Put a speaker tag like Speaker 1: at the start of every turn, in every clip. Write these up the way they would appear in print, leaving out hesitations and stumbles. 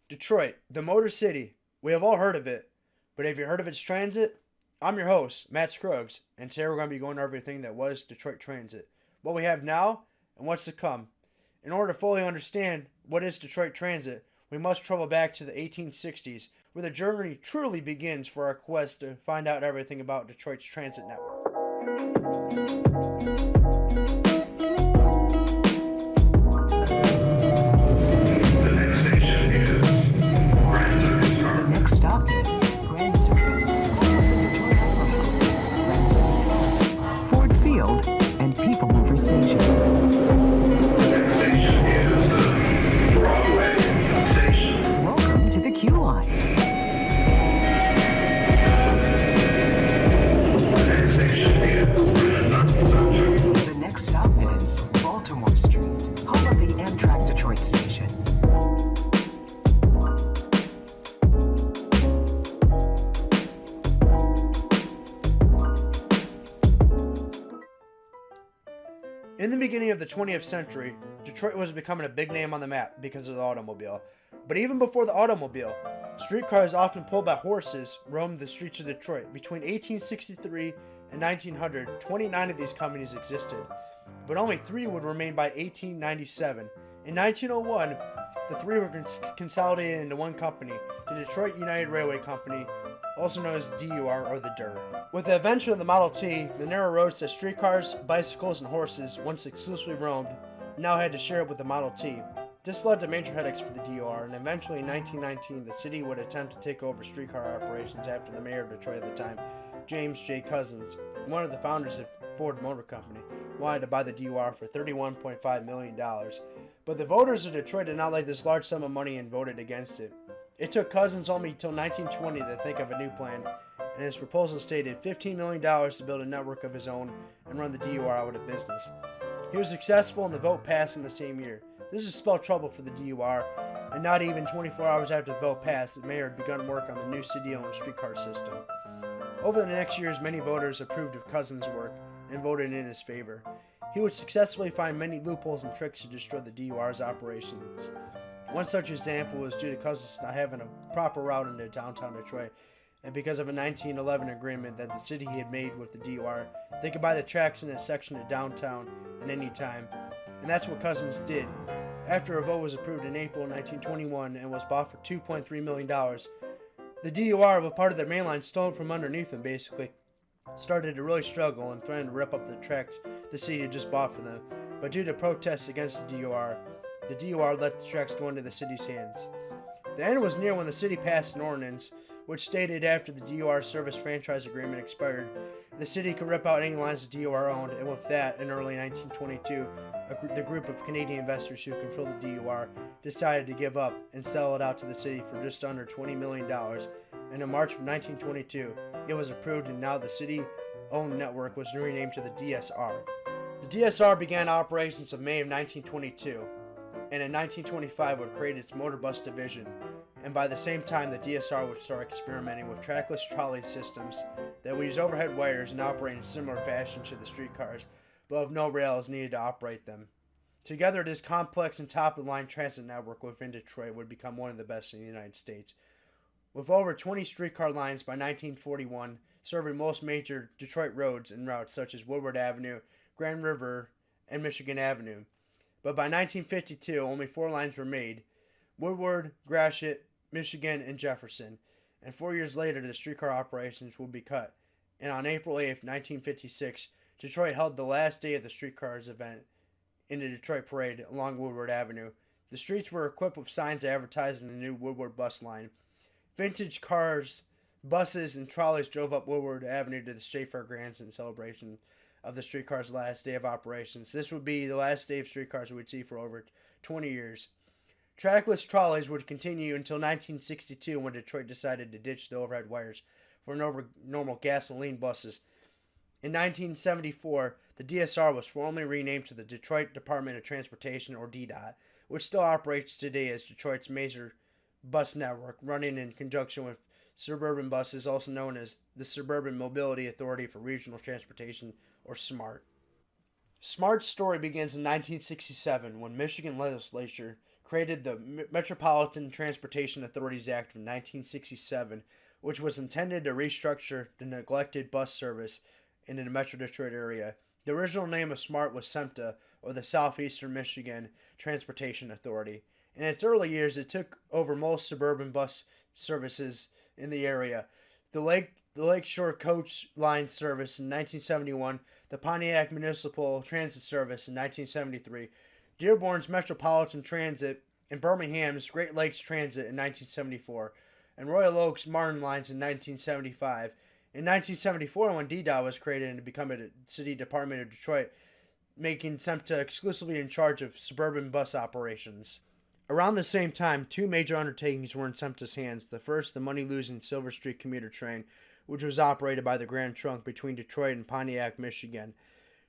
Speaker 1: Detroit, the Motor City. We have all heard of it, but have you heard of its transit? I'm your host, Matt Scruggs, and today we're going to be going over everything that was Detroit Transit, what we have now, and what's to come. In order to fully understand what is Detroit Transit, we must travel back to the 1860s, where the journey truly begins for our quest to find out everything about Detroit's transit network.
Speaker 2: Next stop is Grand Circus, home of the Detroit Opera House, Grand Circus Park, Ford Field, and People Mover Station. Welcome to the Qline. The next stop is Baltimore Street, home of the Amtrak Detroit Station.
Speaker 1: In the beginning of the 20th century, Detroit was becoming a big name on the map because of the automobile. But even before the automobile, streetcars often pulled by horses roamed the streets of Detroit. Between 1863 and 1900, 29 of these companies existed, but only 3 would remain by 1897. In 1901, the 3 were consolidated into one company, the Detroit United Railway Company, also known as D.R or the D.R. With the invention of the Model T, the narrow roads that streetcars, bicycles, and horses once exclusively roamed now had to share it with the Model T. This led to major headaches for the D.R, and eventually in 1919 the city would attempt to take over streetcar operations after the mayor of Detroit at the time, James J. Couzens, one of the founders of Ford Motor Company, wanted to buy the D.R for $31.5 million. But the voters of Detroit did not like this large sum of money and voted against it. It took Couzens only until 1920 to think of a new plan, and his proposal stated $15 million to build a network of his own and run the D.R out of business. He was successful and the vote passed in the same year. This has spelled trouble for the D.R, and not even 24 hours after the vote passed, the mayor had begun work on the new city-owned streetcar system. Over the next years, many voters approved of Couzens' work and voted in his favor. He would successfully find many loopholes and tricks to destroy the D.R.'s operations. One such example was due to Couzens not having a proper route into downtown Detroit, and because of a 1911 agreement that the city had made with the D.R, they could buy the tracks in a section of downtown at any time, and that's what Couzens did. After a vote was approved in April 1921 and was bought for $2.3 million, the D.R, with part of their main line stolen from underneath them basically, started to really struggle and threatened to rip up the tracks the city had just bought for them. But due to protests against the D.R let the tracks go into the city's hands. The end was near when the city passed an ordinance which stated after the D.R service franchise agreement expired, the city could rip out any lines the D.R owned, and with that, in early 1922, the group of Canadian investors who controlled the D.R decided to give up and sell it out to the city for just under $20 million, and in March of 1922, it was approved and now the city-owned network was renamed to the D.S.R. The D.S.R began operations in May of 1922, and in 1925 would create its motor bus division, and by the same time the D.S.R would start experimenting with trackless trolley systems that would use overhead wires and operate in similar fashion to the streetcars, but with no rails needed to operate them. Together, this complex and top-of-the-line transit network within Detroit would become one of the best in the United States. With over 20 streetcar lines by 1941, serving most major Detroit roads and routes such as Woodward Avenue, Grand River, and Michigan Avenue. But by 1952, only 4 lines were made: Woodward, Gratiot, Michigan, and Jefferson. And 4 years later, the streetcar operations would be cut. And on April 8, 1956, Detroit held the last day of the streetcars event in the Detroit Parade along Woodward Avenue. The streets were equipped with signs advertising the new Woodward bus line. Vintage cars, buses, and trolleys drove up Woodward Avenue to the State Fairgrounds in celebration of the streetcar's last day of operations. This would be the last day of streetcars we would see for over 20 years. Trackless trolleys would continue until 1962 when Detroit decided to ditch the overhead wires for normal gasoline buses. In 1974, the D.S.R was formally renamed to the Detroit Department of Transportation, or DDOT, which still operates today as Detroit's major bus network, running in conjunction with suburban buses, also known as the Suburban Mobility Authority for Regional Transportation, or SMART. SMART's story begins in 1967 when Michigan legislature created the Metropolitan Transportation Authorities Act of 1967, which was intended to restructure the neglected bus service in the Metro Detroit area. The original name of SMART was SEMTA, or the Southeastern Michigan Transportation Authority. In its early years, it took over most suburban bus services in the area. The Lakeshore Coach Line service in 1971, the Pontiac Municipal Transit Service in 1973, Dearborn's Metropolitan Transit, and Birmingham's Great Lakes Transit in 1974, and Royal Oak's Martin Lines in 1975. In 1974, when DDOT was created and became a city department of Detroit, making SEMTA exclusively in charge of suburban bus operations. Around the same time, two major undertakings were in SEMTA's hands. The first, the money-losing Silver Street commuter train, which was operated by the Grand Trunk between Detroit and Pontiac, Michigan.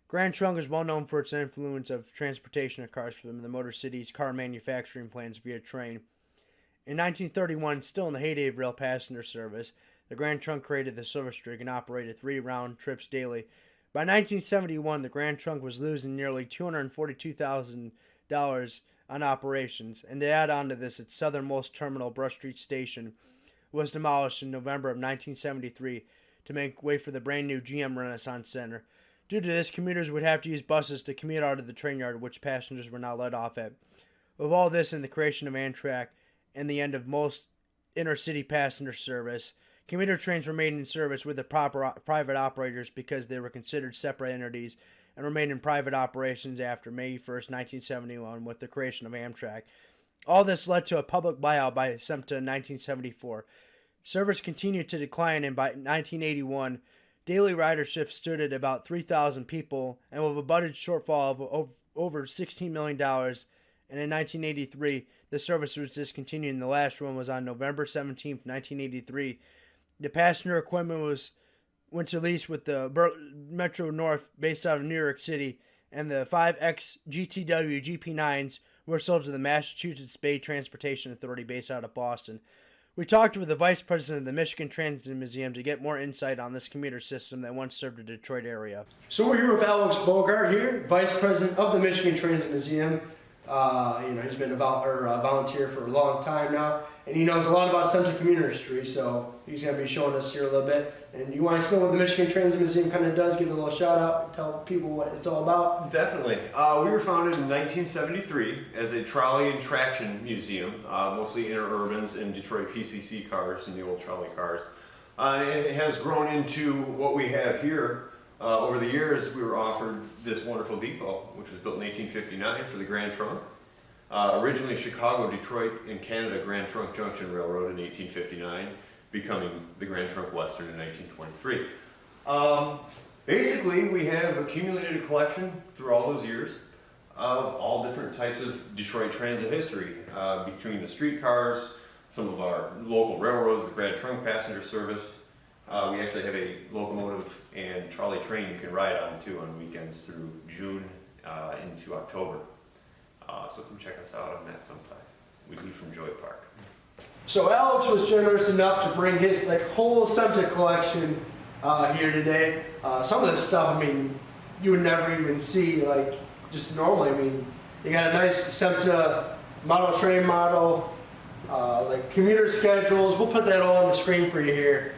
Speaker 1: Grand Trunk is well known for its influence of transportation of cars from the Motor City's car manufacturing plants via train. In 1931, still in the heyday of rail passenger service, the Grand Trunk created the Silver Streak and operated 3 round trips daily. By 1971, the Grand Trunk was losing nearly $242,000 on operations, and to add on to this, its southernmost terminal, Brush Street Station, was demolished in November of 1973 to make way for the brand new GM Renaissance Center. Due to this, commuters would have to use buses to commute out of the train yard, which passengers were now let off at. With all this and the creation of Amtrak and the end of most intercity passenger service, commuter trains remained in service with the private operators because they were considered separate entities and remained in private operations after May 1st, 1971 with the creation of Amtrak. All this led to a public buyout by SEMTA in 1974. Service continued to decline, and by 1981, daily ridership stood at about 3,000 people, and with a budget shortfall of over $16 million. And in 1983, the service was discontinued, and the last one was on November 17, 1983. The passenger equipment went to lease with the Metro North, based out of New York City, and the 5X GTW GP9s were sold to the Massachusetts Bay Transportation Authority, based out of Boston. We talked with the vice president of the Michigan Transit Museum to get more insight on this commuter system that once served the Detroit area. So we're here with Alex Bogart here, vice president of the Michigan Transit Museum. He's been a volunteer for a long time now, and he knows a lot about SEMTA commuter history, so he's going to be showing us here a little bit. And you want to explain what the Michigan Transit Museum kind of does, give it a little shout out, and tell people what it's all about?
Speaker 3: Definitely. We were founded in 1973 as a trolley and traction museum, mostly interurbans and Detroit PCC cars and the old trolley cars. And it has grown into what we have here. Over the years, we were offered this wonderful depot, which was built in 1859 for the Grand Trunk. Originally Chicago, Detroit, and Canada Grand Trunk Junction Railroad in 1859, becoming the Grand Trunk Western in 1923. Basically, we have accumulated a collection through all those years of all different types of Detroit transit history, between the streetcars, some of our local railroads, the Grand Trunk passenger service. We actually have a locomotive and trolley train you can ride on too on weekends through June into October. So come check us out on that sometime. We leave from Joy Park.
Speaker 1: So Alex was generous enough to bring his whole SEMTA collection here today. Some of this stuff, you would never even see just normally. You got a nice SEMTA model train model, commuter schedules. We'll put that all on the screen for you here.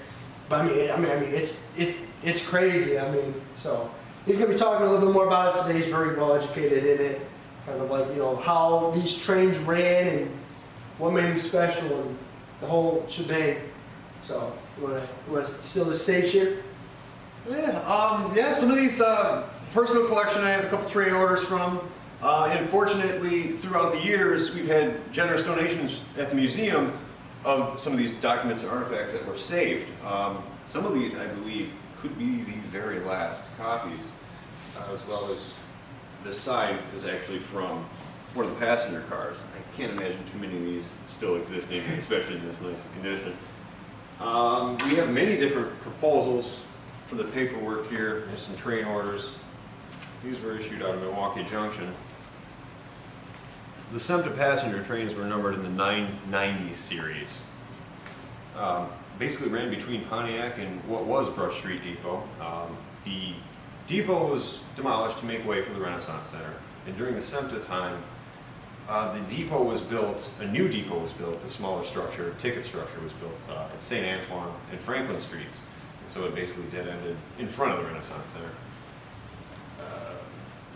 Speaker 1: But it's crazy. So he's gonna be talking a little bit more about it today. He's very well educated in it, kind of how these trains ran and what made them special and the whole shebang. So you wanna steal the stage here?
Speaker 3: Yeah. Some of these personal collection, I have a couple train orders from. Unfortunately, throughout the years, we've had generous donations at the museum of some of these documents and artifacts that were saved. Some of these, I believe, could be the very last copies, as well as the side is actually from one of the passenger cars. I can't imagine too many of these still existing, especially in this nice condition. We have many different proposals for the paperwork here. There's some train orders. These were issued out of Milwaukee Junction. The SEMTA passenger trains were numbered in the 990 series. Basically ran between Pontiac and what was Brush Street Depot. The depot was demolished to make way for the Renaissance Center. And during the SEMTA time, The depot was built, a new depot was built, a smaller structure, a ticket structure was built at St. Antoine and Franklin Streets. And so it basically dead-ended in front of the Renaissance Center.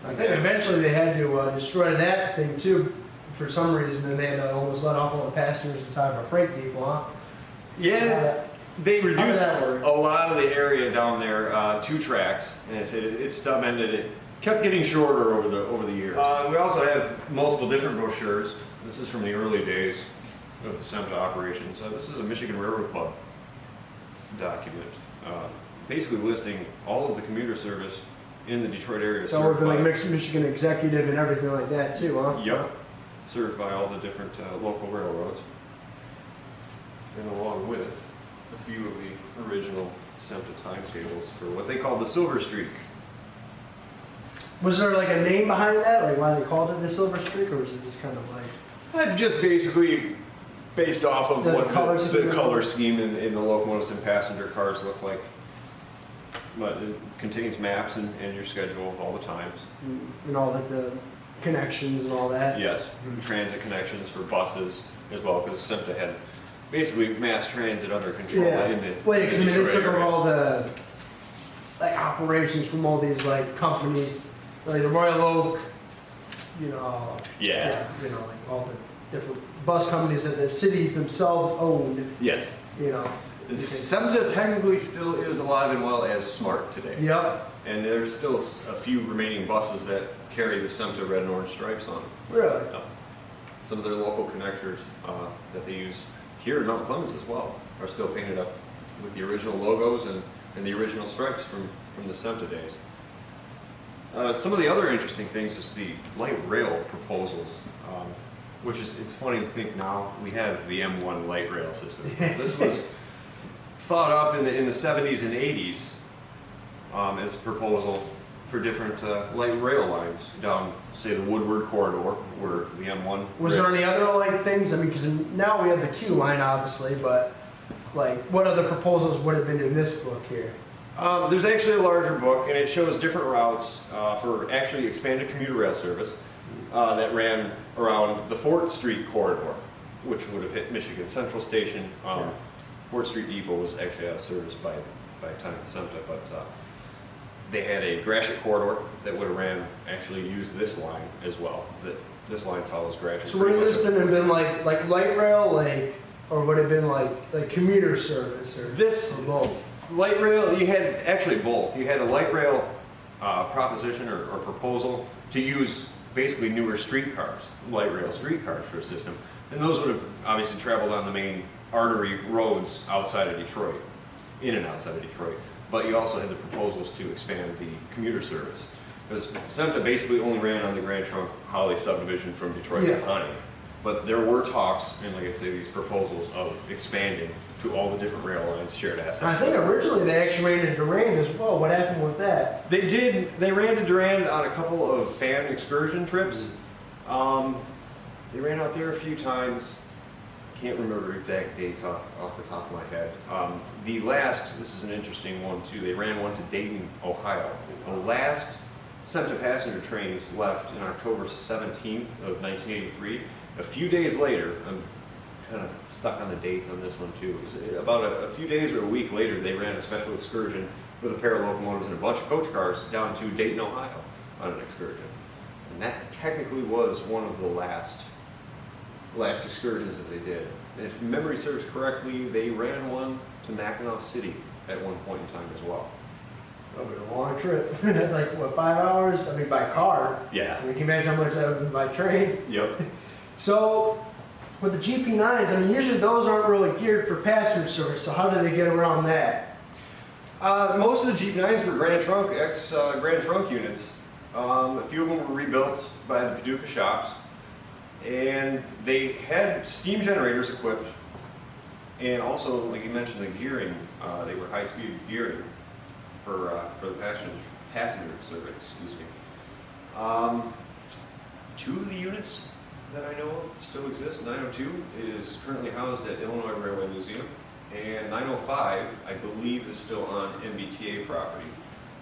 Speaker 4: I think eventually they had to destroy that thing too, for some reason, and they had to almost let off all the passengers inside of a freight depot, huh?
Speaker 3: Yeah, they
Speaker 4: How
Speaker 3: reduced
Speaker 4: did that work?
Speaker 3: a lot of the area down there, 2 tracks, and it stub-ended. It kept getting shorter over the years. We also have multiple different brochures. This is from the early days of the SEMTA operations. This is a Michigan Railroad Club document, basically listing all of the commuter service in the Detroit area.
Speaker 4: So
Speaker 3: served
Speaker 4: we're like
Speaker 3: by-
Speaker 4: Michigan Executive and everything like that too, huh?
Speaker 3: Yep, served by all the different local railroads, and along with a few of the original SEMTA timetables for what they called the Silver Streak.
Speaker 4: Was there like a name behind that, like why they called it the Silver Streak, or was it just kind of like?
Speaker 3: I've just basically based off of
Speaker 4: The
Speaker 3: what
Speaker 4: color
Speaker 3: the
Speaker 4: scheme?
Speaker 3: color scheme in the locomotives and passenger cars look like. But it contains maps and your schedule with all the times.
Speaker 4: And all like the connections and all that?
Speaker 3: Yes, transit connections for buses as well, because SEMTA had basically mass transit under control
Speaker 4: Yeah.
Speaker 3: in the
Speaker 4: Well, because I mean, they
Speaker 3: Detroit
Speaker 4: took over
Speaker 3: area.
Speaker 4: all the like operations from all these like companies, like the Royal Oak, you know.
Speaker 3: Yeah.
Speaker 4: You know, like all the different bus companies that the cities themselves owned,
Speaker 3: Yes.
Speaker 4: you know.
Speaker 3: SEMTA technically still is alive and well as SMART today.
Speaker 4: Yep.
Speaker 3: And there's still a few remaining buses that carry the SEMTA red and orange stripes on them.
Speaker 4: Really?
Speaker 3: Some of their local connectors that they use here in Mount Clemens as well are still painted up with the original logos and the original stripes from the SEMTA days. Some of the other interesting things is the light rail proposals, which is, it's funny to think now we have the M1 light rail system. This was thought up in the 70s and 80s as a proposal for different light rail lines down, say, the Woodward corridor, where the M1.
Speaker 4: Was there any other like things? I mean, because now we have the Qline obviously, but like what other proposals would have been in this book here?
Speaker 3: There's actually a larger book, and it shows different routes for actually expanded commuter rail service that ran around the Fort Street corridor, which would have hit Michigan Central Station. Fort Street Depot was actually out of service by time of SEMTA, but they had a Gratiot corridor that would have ran, actually used this line as well. This line follows Gratiot.
Speaker 4: So would have this been like light rail, like, or would it have been like commuter service or
Speaker 3: This-
Speaker 4: or both?
Speaker 3: Light rail, you had actually both. You had a light rail proposition or proposal to use basically newer streetcars, light rail streetcars for a system. And those would have obviously traveled on the main artery roads outside of Detroit, in and outside of Detroit. But you also had the proposals to expand the commuter service. Because SEMTA basically only ran on the Grand Trunk Holly subdivision from Detroit
Speaker 4: Yeah.
Speaker 3: to Pontiac. But there were talks, and like I say, these proposals of expanding to all the different rail lines, shared assets.
Speaker 4: I think originally they actually ran to Durand as well. What happened with that?
Speaker 3: They did. They ran to Durand on a couple of fan excursion trips. They ran out there a few times. Can't remember exact dates off the top of my head. The last, this is an interesting one too. They ran one to Dayton, Ohio. The last SEMTA passenger trains left in October 17th of 1983. A few days later, I'm kind of stuck on the dates on this one too. It was about a few days or a week later, they ran a special excursion with a pair of locomotives and a bunch of coach cars down to Dayton, Ohio on an excursion. And that technically was one of the last excursions that they did. And if memory serves correctly, they ran one to Mackinac City at one point in time as well.
Speaker 4: That would have been a long trip. That's like, what, 5 hours? I mean, by car.
Speaker 3: Yeah.
Speaker 4: I mean, can you imagine how much that would have been by train?
Speaker 3: Yep.
Speaker 4: So, with the GP9s, I mean, usually those aren't really geared for passenger service, so how do they get around that?
Speaker 3: Most of the Jeep 9s were Grand Trunk, Grand Trunk units. A few of them were rebuilt by the Paducah shops. And they had steam generators equipped. And also, like you mentioned, the gearing, they were high-speed gearing for the passenger service, excuse me. Two of the units that I know of still exist. 902 is currently housed at Illinois Railway Museum, and 905, I believe, is still on MBTA property.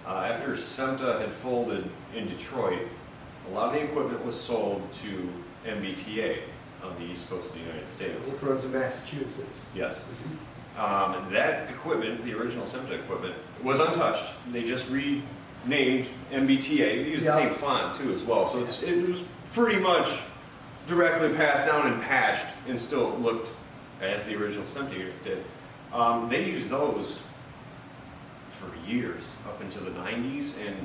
Speaker 3: After SEMTA had folded in Detroit, a lot of the equipment was sold to MBTA on the east coast of the United States.
Speaker 4: Which runs in Massachusetts.
Speaker 3: Yes. And that equipment, the original SEMTA equipment, was untouched. They just renamed MBTA. They use the same font too as well. So it was pretty much directly passed down and patched and still looked as the original SEMTA units did. They used those for years, up into the 90s, and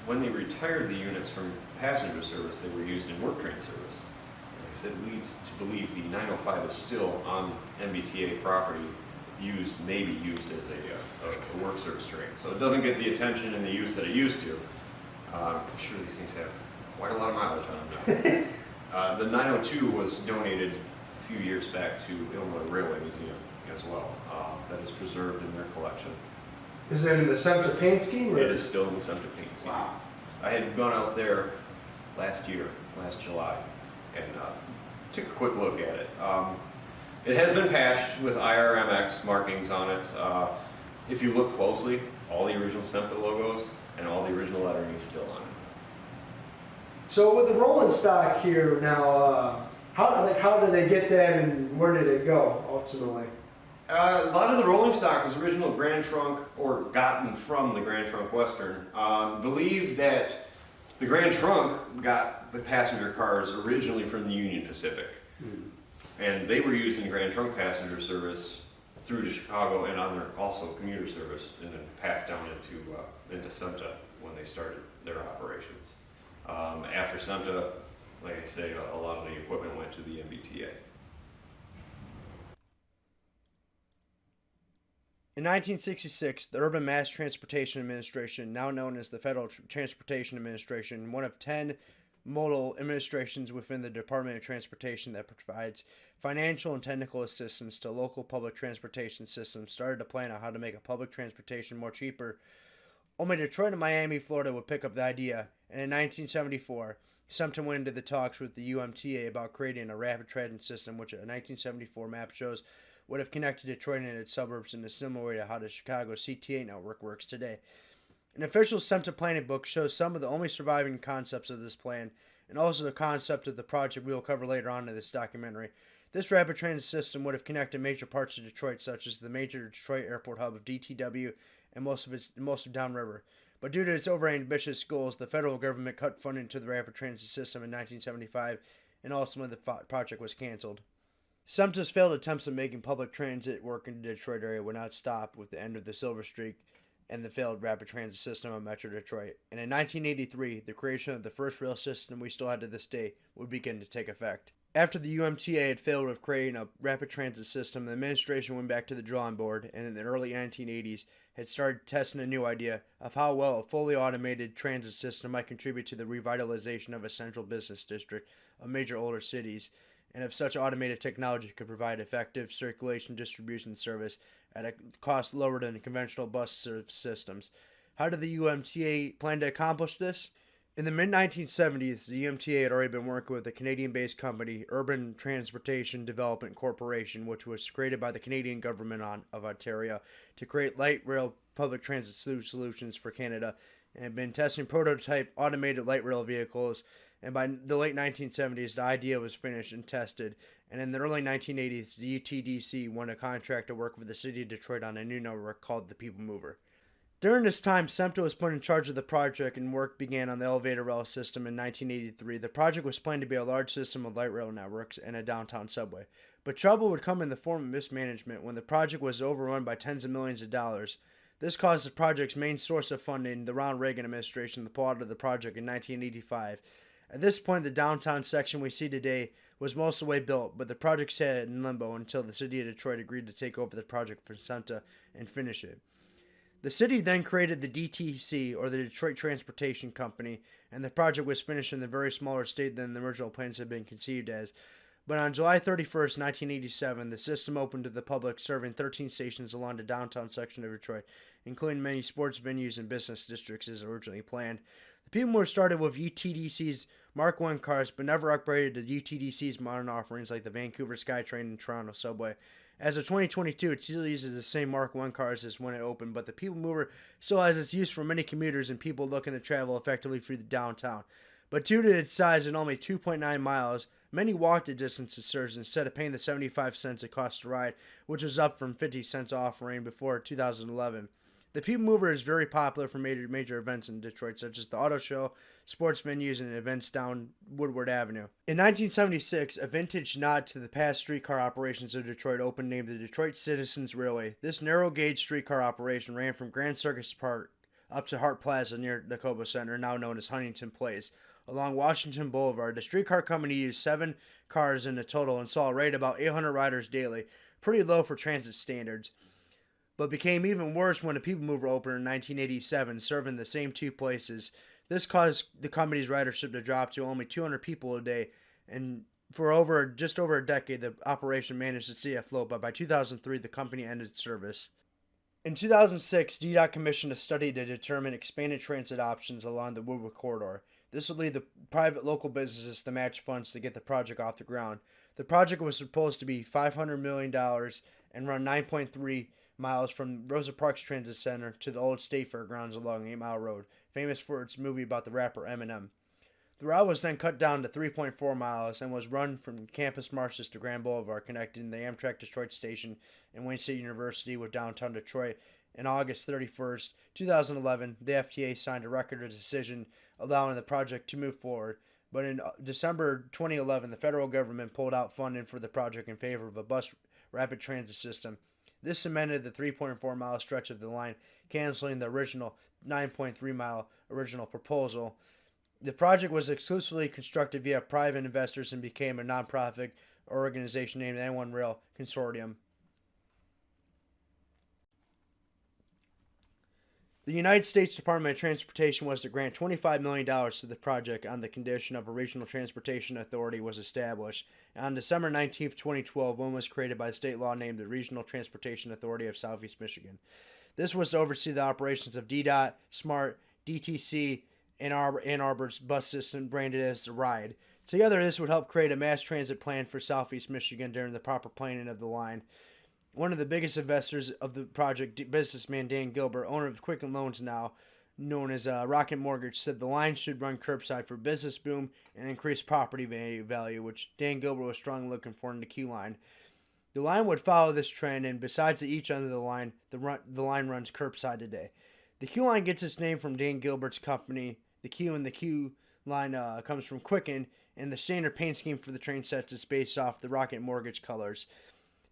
Speaker 3: when they retired the units from passenger service, they were used in work train service. Like I said, it leads to believe the 905 is still on MBTA property, maybe used as a work service train. So it doesn't get the attention and the use that it used to. I'm sure these things have quite a lot of mileage on them now. The 902 was donated a few years back to Illinois Railway Museum as well. That is preserved in their collection.
Speaker 4: Is it in the SEMTA paint scheme? Or?
Speaker 3: It is still in the SEMTA paint scheme.
Speaker 4: Wow.
Speaker 3: I had gone out there last July, and took a quick look at it. It has been patched with IRMX markings on it. If you look closely, all the original SEMTA logos and all the original lettering is still on it.
Speaker 4: So with the rolling stock here now, how did they get that and where did it go ultimately?
Speaker 3: A lot of the rolling stock was original Grand Trunk or gotten from the Grand Trunk Western. Believe that the Grand Trunk got the passenger cars originally from the Union Pacific. And they were used in Grand Trunk passenger service through to Chicago and on their also commuter service, and then passed down into SEMTA when they started their operations. After SEMTA, like I say, a lot of the equipment went to the MBTA.
Speaker 1: In 1966, the Urban Mass Transportation Administration, now known as the Federal Transportation Administration, one of 10 modal administrations within the Department of Transportation that provides financial and technical assistance to local public transportation systems, started to plan on how to make a public transportation more cheaper. Only Detroit and Miami, Florida would pick up the idea, and in 1974, SEMTA went into the talks with the UMTA about creating a rapid transit system, which a 1974 map shows would have connected Detroit and its suburbs in a similar way to how the Chicago CTA network works today. An official SEMTA planning book shows some of the only surviving concepts of this plan, and also the concept of the project we will cover later on in this documentary. This rapid transit system would have connected major parts of Detroit, such as the major Detroit airport hub of DTW and most of downriver. But due to its overambitious goals, the federal government cut funding to the rapid transit system in 1975, and ultimately the project was canceled. SEMTA's failed attempts at making public transit work in the Detroit area would not stop with the end of the Silver Streak and the failed rapid transit system of Metro Detroit. And in 1983, the creation of the first rail system we still have to this day would begin to take effect. After the UMTA had failed with creating a rapid transit system, the administration went back to the drawing board and in the early 1980s had started testing a new idea of how well a fully automated transit system might contribute to the revitalization of a central business district of major older cities, and if such automated technology could provide effective circulation distribution service at a cost lower than conventional bus systems. How did the UMTA plan to accomplish this? In the mid-1970s, the UMTA had already been working with a Canadian-based company, Urban Transportation Development Corporation, which was created by the Canadian government of Ontario to create light rail public transit solutions for Canada, and had been testing prototype automated light rail vehicles. And by the late 1970s, the idea was finished and tested. And in the early 1980s, the UTDC won a contract to work with the city of Detroit on a new network called the People Mover. During this time, SEMTA was put in charge of the project and work began on the elevator rail system in 1983. The project was planned to be a large system of light rail networks and a downtown subway. But trouble would come in the form of mismanagement when the project was overrun by tens of millions of dollars. This caused the project's main source of funding, the Ronald Reagan administration, to pull out of the project in 1985. At this point, the downtown section we see today was most of the way built, but the project sat in limbo until the city of Detroit agreed to take over the project for SEMTA and finish it. The city then created the DTC, or the Detroit Transportation Company, and the project was finished in a very smaller state than the original plans had been conceived as. But on July 31st, 1987, the system opened to the public, serving 13 stations along the downtown section of Detroit, including many sports venues and business districts as originally planned. The People Mover started with UTDC's Mark I cars, but never upgraded to UTDC's modern offerings like the Vancouver SkyTrain and Toronto Subway. As of 2022, it still uses the same Mark I cars as when it opened, but the People Mover still has its use for many commuters and people looking to travel effectively through the downtown. But due to its size and only 2.9 miles, many walked the distance to Surge instead of paying the 75 cents it cost to ride, which was up from 50 cents offering before 2011. The People Mover is very popular for major events in Detroit, such as the auto show, sports venues, and events down Woodward Avenue. In 1976, a vintage nod to the past streetcar operations of Detroit opened, named the Detroit Citizens Railway. This narrow-gauge streetcar operation ran from Grand Circus Park up to Hart Plaza near the Cobo Center, now known as Huntington Place. Along Washington Boulevard, the streetcar company used 7 cars in total and saw a rate about 800 riders daily, pretty low for transit standards, but became even worse when the People Mover opened in 1987, serving the same 2 places. This caused the company's ridership to drop to only 200 people a day, and for just over a decade, the operation managed to stay afloat, but by 2003, the company ended service. In 2006, DDOT commissioned a study to determine expanded transit options along the Woodward corridor. This would lead the private local businesses to match funds to get the project off the ground. The project was supposed to be $500 million and run 9.3 miles from Rosa Parks Transit Center to the old State Fairgrounds along 8 Mile Road, famous for its movie about the rapper Eminem. The route was then cut down to 3.4 miles and was run from Campus Martius to Grand Boulevard, connecting the Amtrak Detroit Station and Wayne State University with downtown Detroit. On August 31st, 2011, the FTA signed a record of decision allowing the project to move forward. But in December 2011, the federal government pulled out funding for the project in favor of a bus rapid transit system. This cemented the 3.4-mile stretch of the line, canceling the original 9.3-mile original proposal. The project was exclusively constructed via private investors and became a nonprofit organization named the N1 Rail Consortium. The United States Department of Transportation was to grant $25 million to the project on the condition of a regional transportation authority was established. And on December 19, 2012, one was created by state law named the Regional Transportation Authority of Southeast Michigan. This was to oversee the operations of DDOT, SMART, DTC, and Ann Arbor's bus system branded as the RIDE. Together, this would help create a mass transit plan for Southeast Michigan during the proper planning of the line. One of the biggest investors of the project, businessman Dan Gilbert, owner of Quicken Loans now, known as Rocket Mortgage, said the line should run curbside for business boom and increase property value, which Dan Gilbert was strongly looking for in the Qline. The line would follow this trend, and besides each end of the line, the line runs curbside today. The Qline gets its name from Dan Gilbert's company. The Q in the Qline comes from Quicken, and the standard paint scheme for the train sets is based off the Rocket Mortgage colors.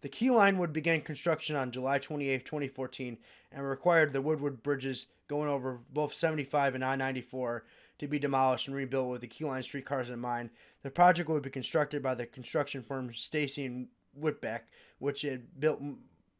Speaker 1: The Qline would begin construction on July 28, 2014, and required the Woodward bridges going over both 75 and I-94 to be demolished and rebuilt with the Qline streetcars in mind. The project would be constructed by the construction firm Stacy and Whitbeck, which had built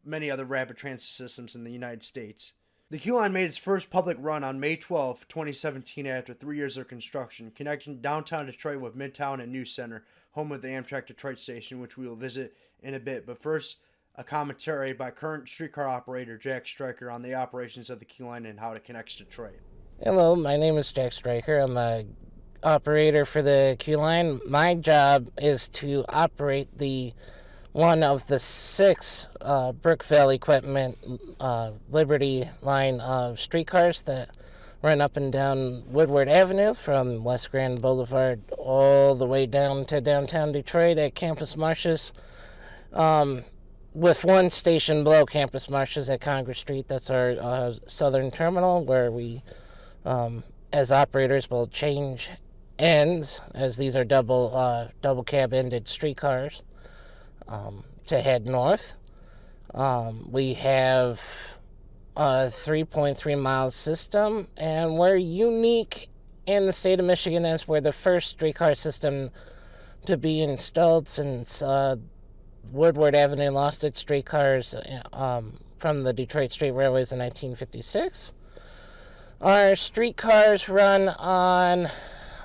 Speaker 1: many other rapid transit systems in the United States. The Qline made its first public run on May 12, 2017 after 3 years of construction, connecting downtown Detroit with Midtown and News Center, home of the Amtrak Detroit station, which we will visit in a bit. But first, a commentary by current streetcar operator Jack Stryker on the operations of the Qline and how it connects Detroit.
Speaker 5: Hello, my name is Jack Stryker. I'm a operator for the Qline. My job is to operate one of the 6 Brookville Equipment Liberty line of streetcars that run up and down Woodward Avenue from West Grand Boulevard all the way down to downtown Detroit at Campus Martius, with one station below Campus Martius at Congress Street. That's our southern terminal, where we, as operators, will change ends, as these are double cab-ended streetcars, to head north. We have a 3.3 mile system, and we're unique in the state of Michigan as we're the first streetcar system to be installed since Woodward Avenue lost its streetcars from the Detroit Street Railways in 1956. Our streetcars run on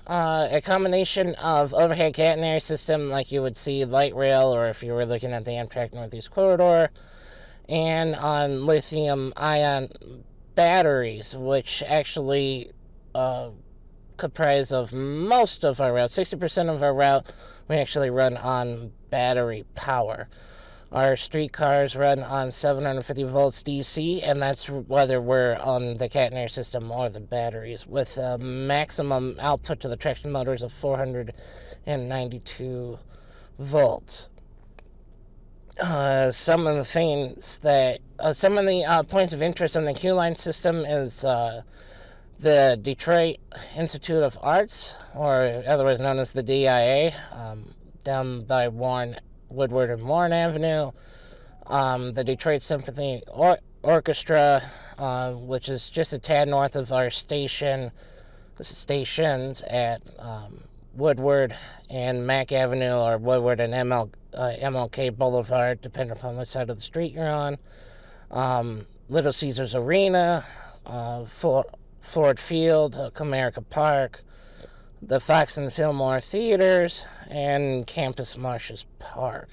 Speaker 5: a combination of overhead catenary system like you would see light rail, or if you were looking at the Amtrak Northeast Corridor, and on lithium-ion batteries, which actually comprise of most of our route. 60% of our route we actually run on battery power. Our streetcars run on 750 volts DC, and that's whether we're on the catenary system or the batteries, with a maximum output to the traction motors of 492 volts. Some of the things that, some of the points of interest in the Qline system is the Detroit Institute of Arts, or otherwise known as the DIA, down by Woodward and Warren Avenue. The Detroit Symphony Orchestra, which is just a tad north of our stations at Woodward and Mack Avenue, or Woodward and MLK Boulevard, depending upon which side of the street you're on. Little Caesars Arena, Ford Field, Comerica Park, the Fox and Fillmore Theaters, and Campus Martius Park.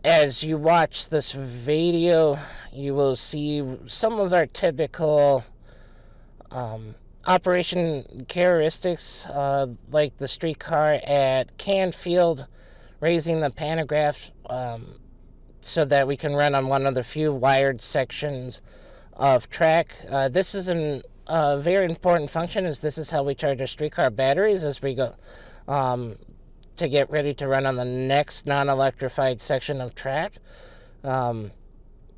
Speaker 5: As you watch this video, you will see some of our typical operation characteristics, like the streetcar at Canfield, raising the pantograph so that we can run on one of the few wired sections of track. This is a very important function, as this is how we charge our streetcar batteries as we go to get ready to run on the next non-electrified section of track.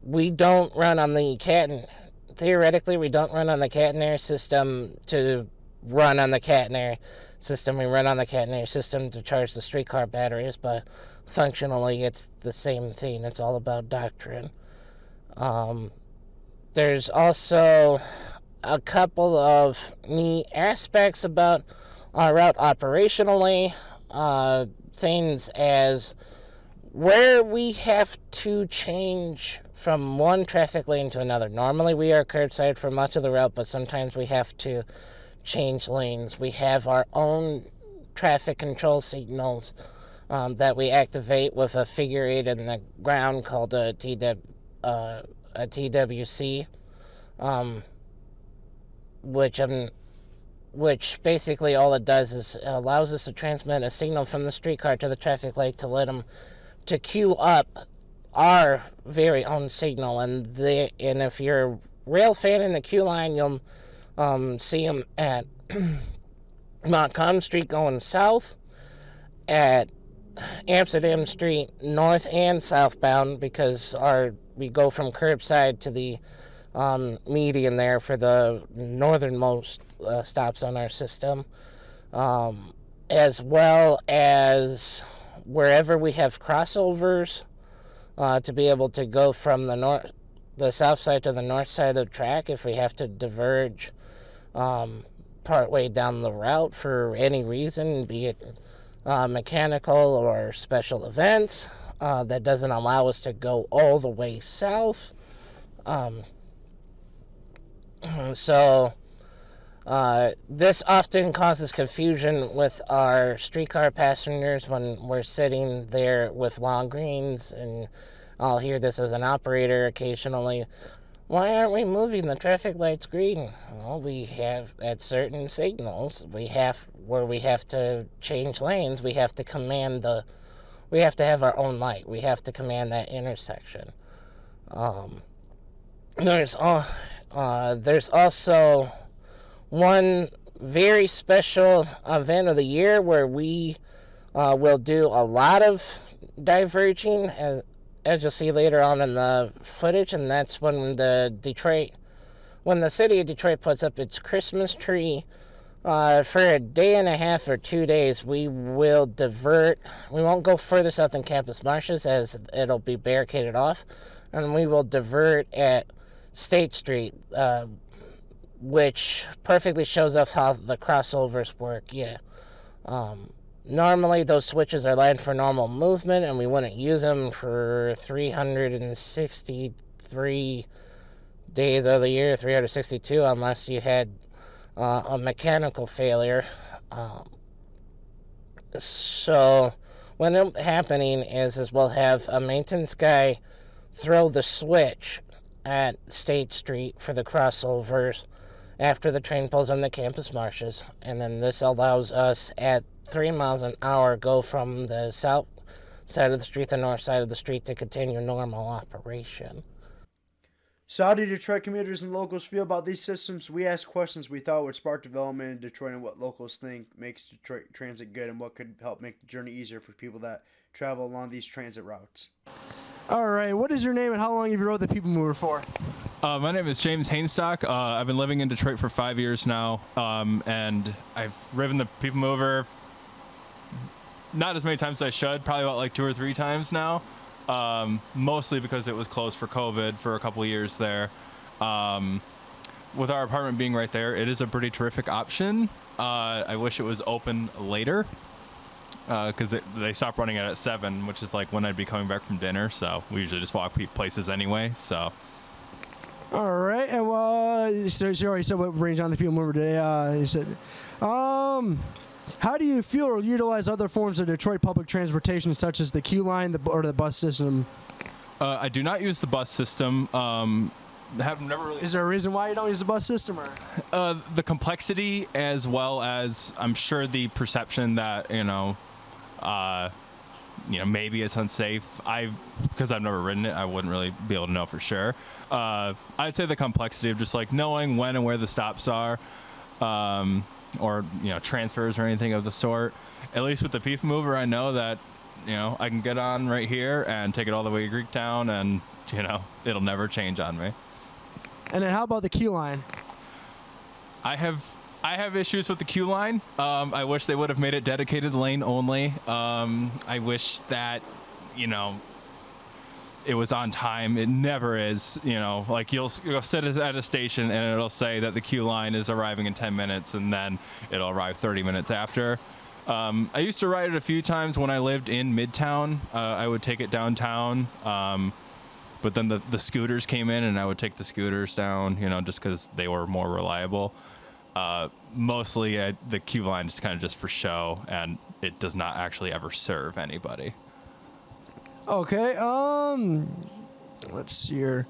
Speaker 5: We don't run on the theoretically, we don't run on the catenary system to run on the catenary system. We run on the catenary system to charge the streetcar batteries, but functionally it's the same thing. It's all about doctrine. There's also a couple of neat aspects about our route operationally. Things as where we have to change from one traffic lane to another. Normally we are curbside for much of the route, but sometimes we have to change lanes. We have our own traffic control signals that we activate with a figure 8 in the ground called a TWC, which basically all it does is allows us to transmit a signal from the streetcar to the traffic light to let them to queue up our very own signal. And if you're a rail fan in the Qline, you'll see them at Montcalm Street going south, at Amsterdam Street north and southbound, because we go from curbside to the median there for the northernmost stops on our system, as well as wherever we have crossovers, to be able to go from the south side to the north side of the track if we have to diverge partway down the route for any reason, be it mechanical or special events that doesn't allow us to go all the way south. So this often causes confusion with our streetcar passengers when we're sitting there with long greens, and I'll hear this as an operator occasionally. Why aren't we moving? The traffic light's green. Well, we have, at certain signals, where we have to change lanes, we have to have our own light. We have to command that intersection. There's also one very special event of the year where we will do a lot of diverging, as you'll see later on in the footage, and that's when the city of Detroit puts up its Christmas tree. For a day and a half or 2 days, we will divert. We won't go further south than Campus Martius, as it'll be barricaded off, and we will divert at State Street, which perfectly shows off how the crossovers work. Normally those switches are lined for normal movement, and we wouldn't use them for 363 days of the year, 362, unless you had a mechanical failure. So what ends up happening is we'll have a maintenance guy throw the switch at State Street for the crossovers after the train pulls on the Campus Martius, and then this allows us at 3 miles an hour go from the side of the street, the north side of the street, to continue normal operation.
Speaker 1: So how do Detroit commuters and locals feel about these systems? We asked questions we thought would spark development in Detroit and what locals think makes Detroit transit good and what could help make the journey easier for people that travel along these transit routes.
Speaker 4: All right, what is your name and how long have you rode the People Mover for?
Speaker 6: My name is James Hainstock. I've been living in Detroit for 5 years now, and I've ridden the People Mover not as many times as I should, probably about like 2 or 3 times now, mostly because it was closed for COVID for a couple of years there. With our apartment being right there, it is a pretty terrific option. I wish it was open later, because they stopped running it at 7, which is like when I'd be coming back from dinner, so we usually just walk places anyway, so.
Speaker 4: All right, and so you already said what brings on the People Mover today. You said, how do you feel or utilize other forms of Detroit public transportation, such as the Qline or the bus system?
Speaker 6: I do not use the bus system. Have never really.
Speaker 4: Is there a reason why you don't use the bus system, or?
Speaker 6: The complexity, as well as I'm sure the perception that maybe it's unsafe. Because I've never ridden it, I wouldn't really be able to know for sure. I'd say the complexity of just like knowing when and where the stops are, or transfers or anything of the sort. At least with the People Mover, I know that I can get on right here and take it all the way to Greektown, and it'll never change on me.
Speaker 4: And then how about the Qline?
Speaker 6: I have issues with the Qline. I wish they would have made it dedicated lane only. I wish that, it was on time. It never is. Like you'll sit at a station and it'll say that the Qline is arriving in 10 minutes, and then it'll arrive 30 minutes after. I used to ride it a few times when I lived in Midtown. I would take it downtown. But then the scooters came in, and I would take the scooters down, just because they were more reliable. Mostly the Qline is kind of just for show, and it does not actually ever serve anybody.
Speaker 4: Okay, let's see here.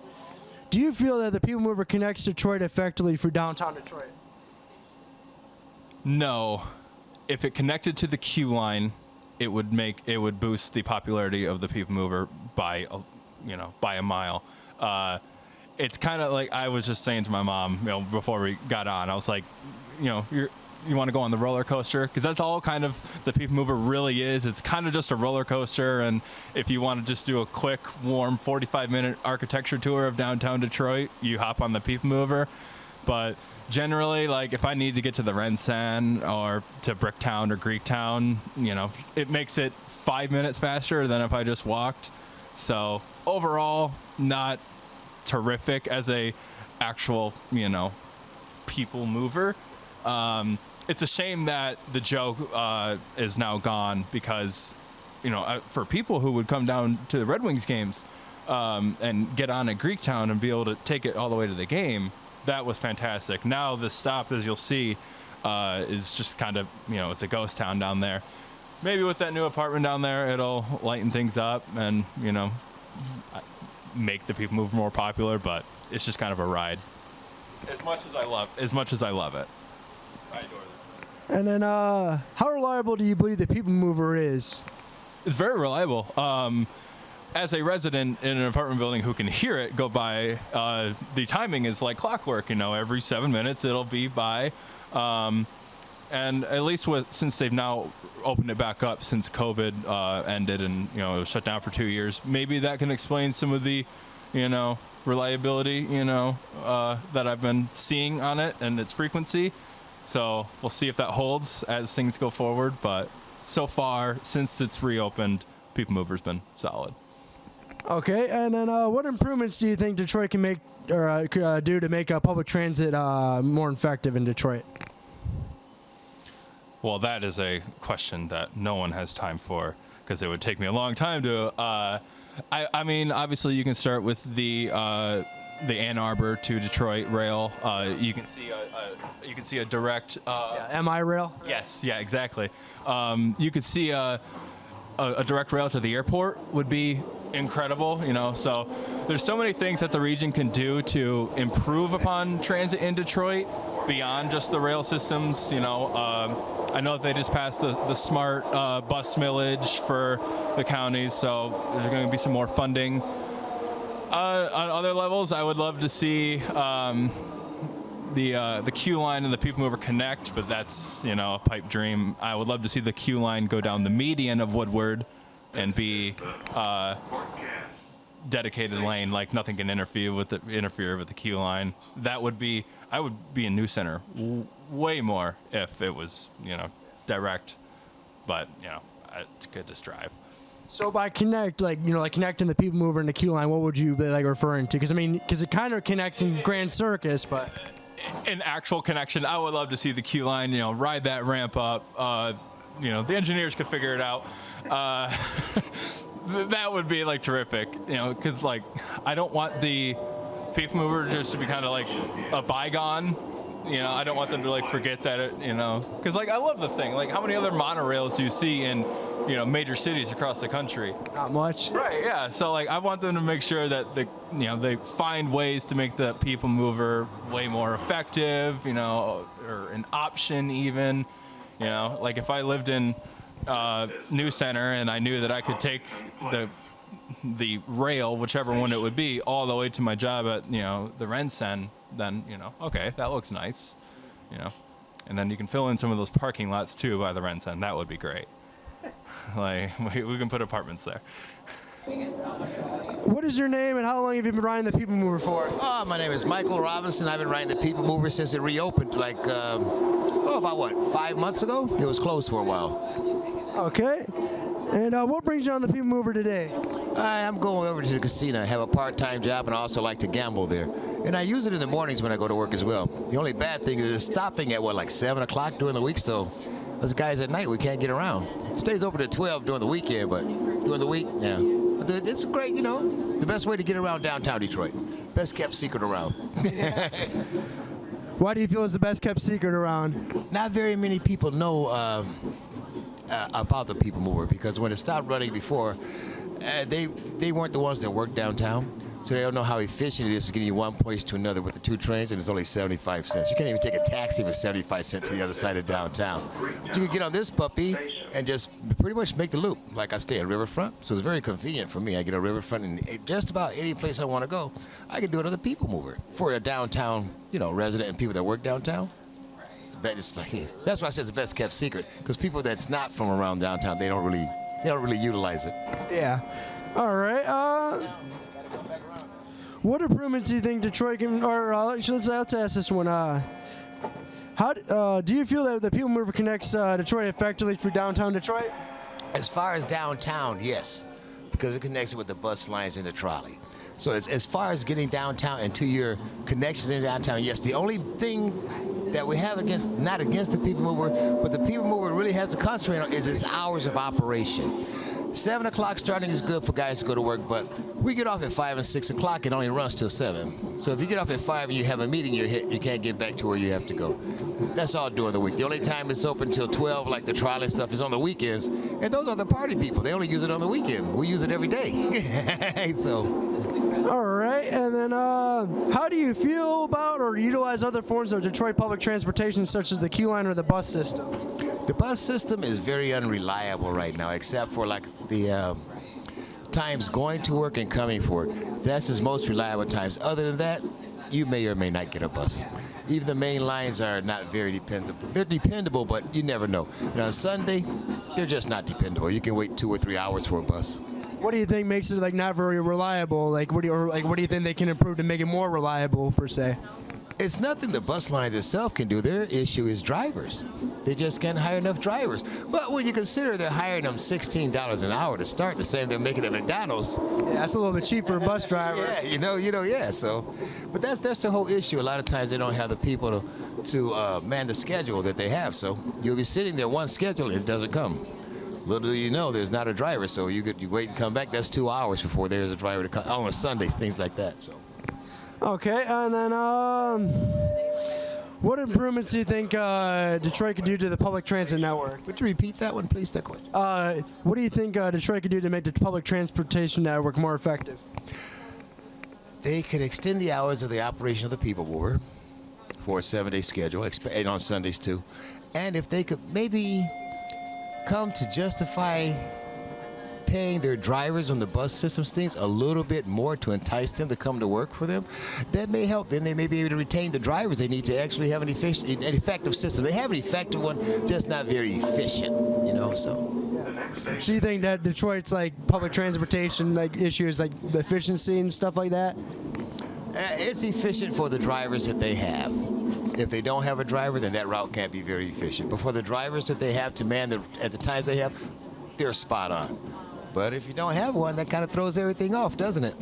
Speaker 4: Do you feel that the People Mover connects Detroit effectively for downtown Detroit?
Speaker 6: No. If it connected to the Qline, it would boost the popularity of the People Mover by a mile. It's kind of like I was just saying to my mom, before we got on, I was like, you want to go on the roller coaster? Because that's all kind of the People Mover really is. It's kind of just a roller coaster, and if you want to just do a quick, warm 45-minute architecture tour of downtown Detroit, you hop on the People Mover. But generally, like if I need to get to the Rensan or to Bricktown or Greektown, it makes it 5 minutes faster than if I just walked. So overall, not terrific as a actual, People Mover. It's a shame that the joke is now gone, because, for people who would come down to the Red Wings games and get on at Greektown and be able to take it all the way to the game, that was fantastic. Now the stop, as you'll see, is just kind of, it's a ghost town down there. Maybe with that new apartment down there, it'll lighten things up and, make the People Mover more popular, but it's just kind of a ride. As much as I love it. I adore this thing.
Speaker 4: And then, how reliable do you believe the People Mover is?
Speaker 6: It's very reliable. As a resident in an apartment building who can hear it go by, the timing is like clockwork. Every 7 minutes it'll be by. And at least since they've now opened it back up since COVID ended and it was shut down for 2 years, maybe that can explain some of the reliability that I've been seeing on it and its frequency. So we'll see if that holds as things go forward. But so far, since it's reopened, People Mover's been solid.
Speaker 4: Okay, and then what improvements do you think Detroit can make or do to make public transit more effective in Detroit?
Speaker 6: Well, that is a question that no one has time for, because it would take me a long time to. I mean, obviously, you can start with the Ann Arbor to Detroit rail. You can see a direct.
Speaker 4: MI rail.
Speaker 6: Yes. Yeah. Exactly. You could see a direct rail to the airport would be incredible. So there's so many things that the region can do to improve upon transit in Detroit. beyond just the rail systems. You know, I know that they just passed the smart bus millage for the counties, so there's going to be some more funding. On other levels, I would love to see the Qline and the People Mover connect, but that's, you know, a pipe dream. I would love to see the Qline go down the median of Woodward and be dedicated lane, like nothing can interfere with the Qline. That would be, I would be in New Center way more if it was, you know, direct, but, you know, I could just drive.
Speaker 4: So by connect, like, you know, like connecting the People Mover and the Qline, what would you be like referring to? Because I mean, because it kind of connects in Grand Circus, but
Speaker 6: an actual connection, I would love to see the Qline, you know, ride that ramp up. You know, the engineers could figure it out. That would be like terrific, you know, because like I don't want the People Mover just to be kind of like a bygone. You know, I don't want them to like forget that it, you know, because like I love the thing. Like, how many other monorails do you see in, you know, major cities across the country?
Speaker 4: not much.
Speaker 6: Right. Yeah. So like, I want them to make sure that they find ways to make the People Mover way more effective. You know, or an option even. You know, like if I lived in New Center and I knew that I could take the rail, whichever one it would be, all the way to my job at, you know, the Rensen, then, you know, okay, that looks nice, you know, and then you can fill in some of those parking lots too by the Rensen. That would be great. Like, we can put apartments there.
Speaker 4: What is your name and how long have you been riding the People Mover for?
Speaker 7: My name is Michael Robinson. I've been riding the People Mover since it reopened, like, about what, 5 months ago? It was closed for a while.
Speaker 4: Okay. And what brings you on the People Mover today?
Speaker 7: I'm going over to the casino. I have a part-time job and I also like to gamble there. And I use it in the mornings when I go to work as well. The only bad thing is it's stopping at, what, like 7 o'clock during the week, so us guys at night, we can't get around. It stays open at 12 during the weekend, but during the week, yeah. But it's great, you know, the best way to get around downtown Detroit. Best kept secret around.
Speaker 4: Why do you feel it's the best kept secret around?
Speaker 7: Not very many people know about the People Mover, because when it stopped running before, they weren't the ones that worked downtown, so they don't know how efficient it is to get you one place to another with the 2 trains, and it's only 75 cents. You can't even take a taxi for 75 cents to the other side of downtown. But you can get on this puppy and just pretty much make the loop. Like, I stay at Riverfront, so it's very convenient for me. I get on Riverfront, and just about any place I want to go, I can do it on the People Mover. For a downtown, you know, resident and people that work downtown, it's like, that's why I said it's the best kept secret, because people that's not from around downtown, they don't really utilize it.
Speaker 4: Yeah. All right. What improvements do you think Detroit can, or let's ask this one. How do you feel that the People Mover connects Detroit effectively through downtown Detroit?
Speaker 7: As far as downtown, yes, because it connects it with the bus lines and the trolley. So as far as getting downtown and to your connections in downtown, yes. The only thing that we have not against the People Mover, but the People Mover really has to concentrate on is its hours of operation. 7 o'clock starting is good for guys to go to work, but we get off at 5 and 6 o'clock. It only runs till 7. So if you get off at 5 and you have a meeting you're hit, you can't get back to where you have to go. That's all during the week. The only time it's open till 12, like the trolley stuff, is on the weekends. And those are the party people. They only use it on the weekend. We use it every day. So.
Speaker 4: All right, and then how do you feel about or utilize other forms of Detroit public transportation, such as the Qline or the bus system?
Speaker 7: The bus system is very unreliable right now, except for like the times going to work and coming for work. That's his most reliable times. Other than that, you may or may not get a bus. Even the main lines are not very dependable. They're dependable, but you never know. And on Sunday, they're just not dependable. You can wait 2 or 3 hours for a bus.
Speaker 4: What do you think makes it like not very reliable? Like what do you think they can improve to make it more reliable per se?
Speaker 7: It's nothing the bus lines itself can do. Their issue is drivers. They just can't hire enough drivers. But when you consider they're hiring them $16 an hour to start, the same they're making at McDonald's.
Speaker 4: Yeah, that's a little bit cheap for a bus driver.
Speaker 7: Yeah, yeah. So, but that's the whole issue. A lot of times they don't have the people to man the schedule that they have. So you'll be sitting there one schedule and it doesn't come. Little do you know, there's not a driver. So you wait and come back. That's 2 hours before there's a driver to come on a Sunday. Things like that. So.
Speaker 4: Okay, and then what improvements do you think Detroit could do to the public transit network?
Speaker 7: Would you repeat that one, please, that question?
Speaker 4: What do you think Detroit could do to make the public transportation network more effective?
Speaker 7: They could extend the hours of the operation of the People Mover for a 7-day schedule, and on Sundays too. And if they could maybe come to justify paying their drivers on the bus systems things a little bit more to entice them to come to work for them, that may help. Then they may be able to retain the drivers they need to actually have an effective system. They have an effective one, just not very efficient, so.
Speaker 4: So you think that Detroit's like public transportation like issues like the efficiency and stuff like that?
Speaker 7: It's efficient for the drivers that they have. If they don't have a driver, then that route can't be very efficient. But for the drivers that they have to man at the times they have, they're spot on. But if you don't have one, that kind of throws everything off, doesn't it?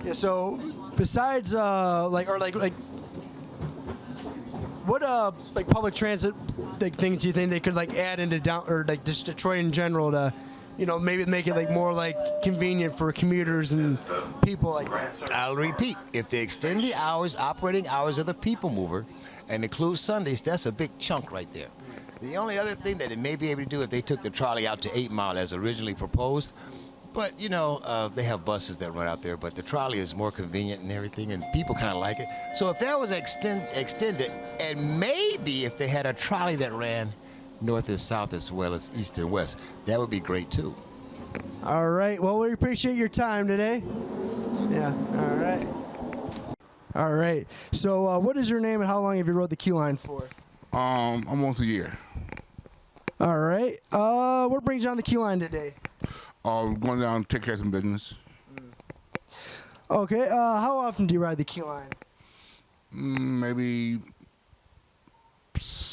Speaker 4: Yeah. So besides what like public transit like things do you think they could like add into just Detroit in general to, maybe make it like more like convenient for commuters and people like that?
Speaker 7: I'll repeat, if they extend the operating hours of the people mover and include Sundays, that's a big chunk right there. The only other thing that they may be able to do if they took the trolley out to 8 Mile as originally proposed, but they have buses that run out there, but the trolley is more convenient and everything, and people kind of like it. So if that was extended, and maybe if they had a trolley that ran north and south as well as east and west, that would be great too.
Speaker 4: All right. Well, we appreciate your time today. Yeah. All right. All right. So what is your name and how long have you rode the Qline for?
Speaker 8: Almost a year.
Speaker 4: All right. What brings you on the Qline today?
Speaker 8: Going down to take care of some business.
Speaker 4: Okay. How often do you ride the Qline?
Speaker 8: Maybe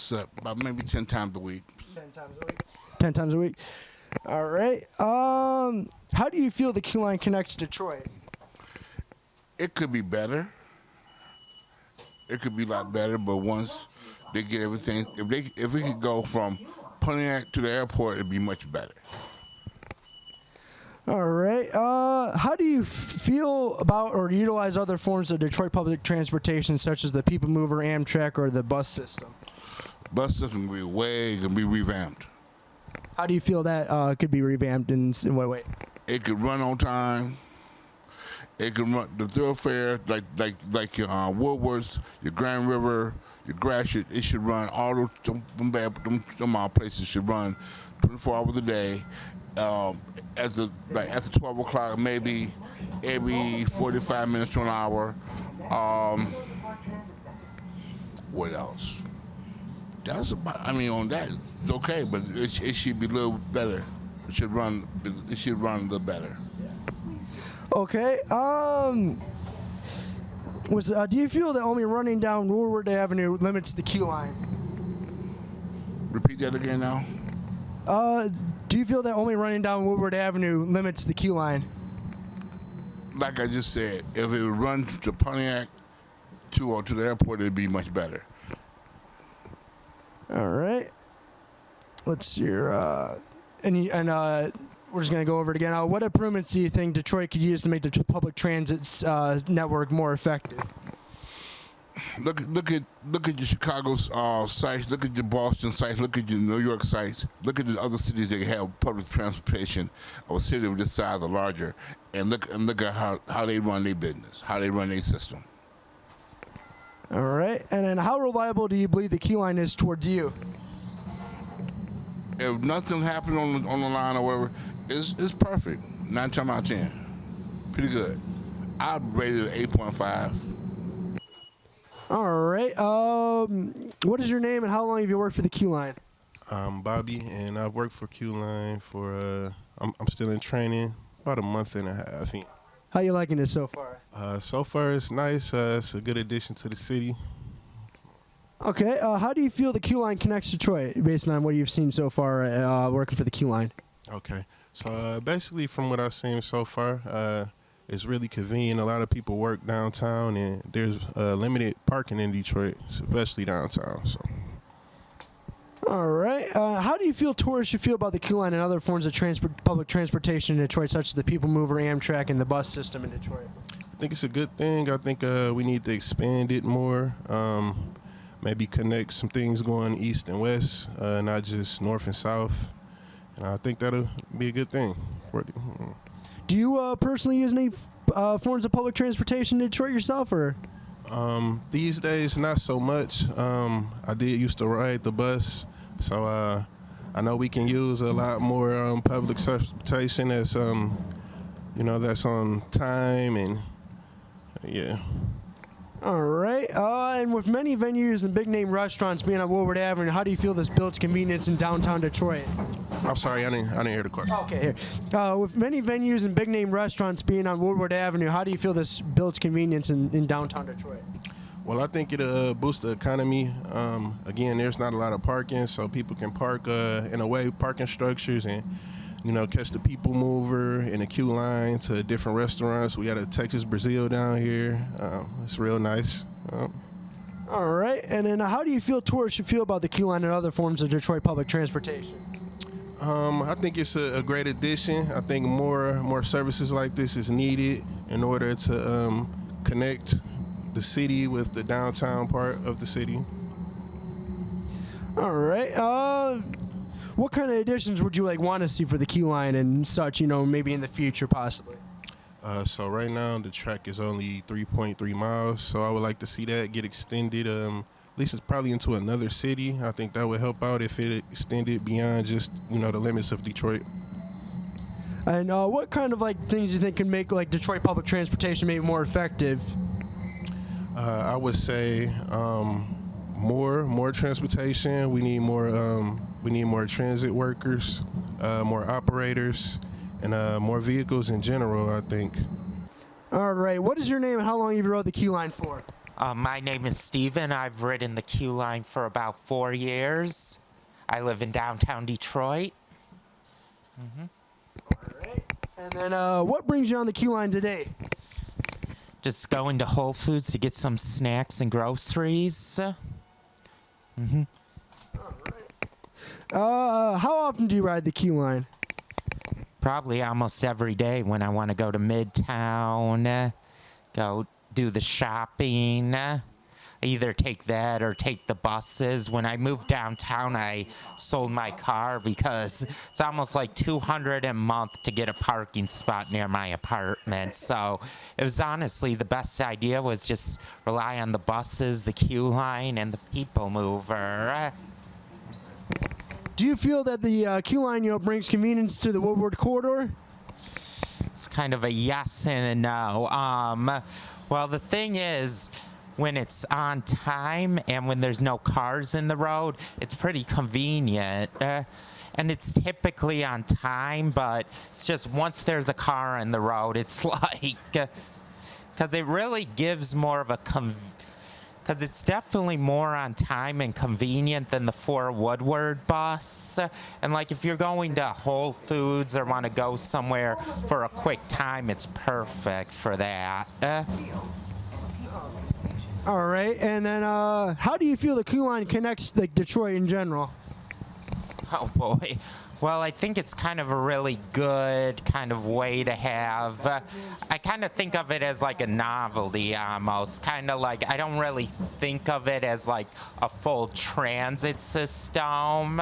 Speaker 8: 10 times a week.
Speaker 4: 10 times a week. 10 times a week. All right. How do you feel the Qline connects Detroit?
Speaker 8: It could be better. It could be a lot better, but once they get everything, if we could go from Pontiac to the airport, it'd be much better.
Speaker 4: All right. How do you feel about or utilize other forms of Detroit public transportation, such as the People Mover, Amtrak, or the bus system?
Speaker 8: Bus system can be revamped.
Speaker 4: How do you feel that could be revamped in what way?
Speaker 8: It could run on time. It can run the thoroughfare like your Woodwards, your Grand River, your Gratiot. It should run all those them places should run 24 hours a day. As of 12 o'clock, maybe every 45 minutes to an hour. What else? That's about. On that it's okay, but it should be a little better. It should run a little better.
Speaker 4: Okay. Do you feel that only running down Woodward Avenue limits the Qline?
Speaker 8: Repeat that again now.
Speaker 4: Do you feel that only running down Woodward Avenue limits the Qline?
Speaker 8: Like I just said, if it would run to Pontiac to the airport, it'd be much better.
Speaker 4: All right. Let's see here. We're just going to go over it again. What improvements do you think Detroit could use to make the public transit network more effective?
Speaker 8: Look at your Chicago's sites. Look at your Boston sites. Look at your New York sites. Look at the other cities that have public transportation of a city of this size or larger, and look at how they run their business, how they run their system.
Speaker 4: All right. And then, how reliable do you believe the Qline is towards you?
Speaker 8: If nothing happened on the line or whatever, it's perfect. 9 times out of 10, pretty good. I'd rate it at 8.5.
Speaker 4: All right. What is your name and how long have you worked for the Qline?
Speaker 9: I'm Bobby, and I've worked for Qline for, I'm still in training, about a month and a half.
Speaker 4: How you liking it so far?
Speaker 9: So far, it's nice. It's a good addition to the city.
Speaker 4: Okay. How do you feel the Qline connects Detroit, based on what you've seen so far working for the Qline?
Speaker 9: Okay. So basically, from what I've seen so far, it's really convenient. A lot of people work downtown, and there's limited parking in Detroit, especially downtown. So.
Speaker 4: All right. How do you feel tourists should feel about the Qline and other forms of public transportation in Detroit, such as the People Mover, Amtrak, and the bus system in Detroit?
Speaker 9: I think it's a good thing. I think we need to expand it more. Maybe connect some things going east and west, not just north and south. And I think that'll be a good thing.
Speaker 4: Do you personally use any forms of public transportation in Detroit yourself, or?
Speaker 9: These days, not so much. I did used to ride the bus, so I know we can use a lot more public transportation that's, that's on time and yeah.
Speaker 4: All right. And with many venues and big-name restaurants being on Woodward Avenue, how do you feel this builds convenience in downtown Detroit?
Speaker 9: I'm sorry, I didn't hear the question.
Speaker 4: Okay, here. With many venues and big-name restaurants being on Woodward Avenue, how do you feel this builds convenience in downtown Detroit?
Speaker 9: Well, I think it'll boost the economy. Again, there's not a lot of parking, so people can park in a way parking structures and catch the people mover and the Qline to different restaurants. We got a Texas Brazil down here. It's real nice.
Speaker 4: All right. And then how do you feel tourists should feel about the Qline and other forms of Detroit public transportation?
Speaker 9: I think it's a great addition. I think more services like this is needed in order to connect the city with the downtown part of the city.
Speaker 4: All right. What kind of additions would you want to see for the Qline and such, maybe in the future possibly?
Speaker 9: So right now the track is only 3.3 miles, so I would like to see that get extended. At least it's probably into another city. I think that would help out if it extended beyond just the limits of Detroit.
Speaker 4: And what kind of things do you think can make Detroit public transportation maybe more effective?
Speaker 9: I would say more transportation. We need more transit workers, more operators, and more vehicles in general, I think.
Speaker 4: All right. What is your name and how long have you rode the Qline for?
Speaker 10: My name is Steven. I've ridden the Qline for about 4 years. I live in downtown Detroit.
Speaker 4: All right. And then what brings you on the Qline today?
Speaker 10: Just going to Whole Foods to get some snacks and groceries.
Speaker 4: How often do you ride the Qline?
Speaker 10: Probably almost every day when I want to go to Midtown, go do the shopping. I either take that or take the buses. When I moved downtown, I sold my car because it's almost like $200 a month to get a parking spot near my apartment. So it was honestly the best idea was just rely on the buses, the Qline, and the people mover.
Speaker 4: Do you feel that the Qline, brings convenience to the Woodward corridor?
Speaker 10: It's kind of a yes and a no. Well, the thing is, when it's on time and when there's no cars in the road, it's pretty convenient. And it's typically on time, but it's just once there's a car on the road, it's because it really gives more of a because it's definitely more on time and convenient than the 4 Woodward bus. And if you're going to Whole Foods or want to go somewhere for a quick time, it's perfect for that.
Speaker 4: All right. And then how do you feel the Qline connects Detroit in general?
Speaker 10: Oh, boy. Well, I think it's kind of a really good kind of way to have. I kind of think of it as a novelty almost. Kind of I don't really think of it as a full transit system.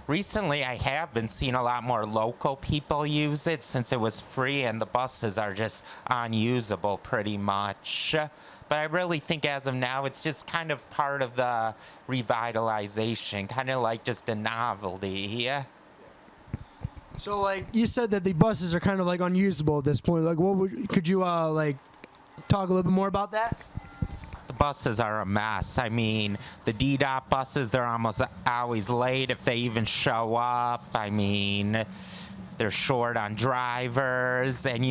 Speaker 10: Recently, I have been seeing a lot more local people use it since it was free and the buses are just unusable pretty much. But I really think as of now, it's just kind of part of the revitalization, kind of just a novelty.
Speaker 4: So, you said that the buses are kind of unusable at this point. Could you talk a little bit more about that?
Speaker 10: The buses are a mess. I mean, the DDOT buses, they're almost always late if they even show up. I mean, they're short on drivers. And,